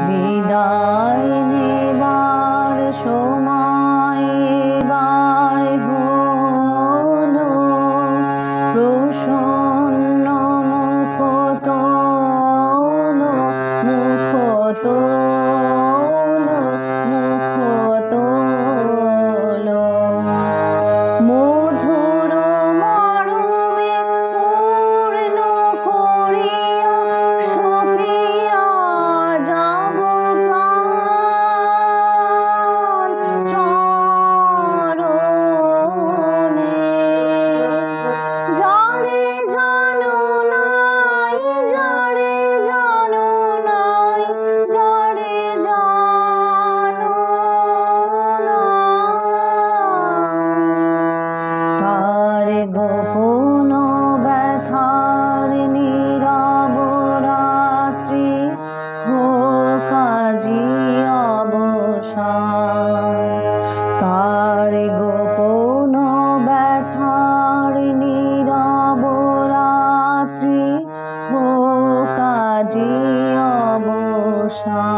বিদায় নেবার সময় এবার হলো, প্রসন্ন মুখ তোলো, মুখ তোলো, মুখ তোলো। মধুর মরমে পূর্ণ করিয়া সপিয়া যাব প্রাণ চরণে। যারে জানো নাই, যারে জানো নাই, যারে জানো তার গোপন ব্যথার নীরব রাত্রি হোক আজি অবসান। তার গোপন ব্যথার নীরব রাত্রি হোক আজি অবসান।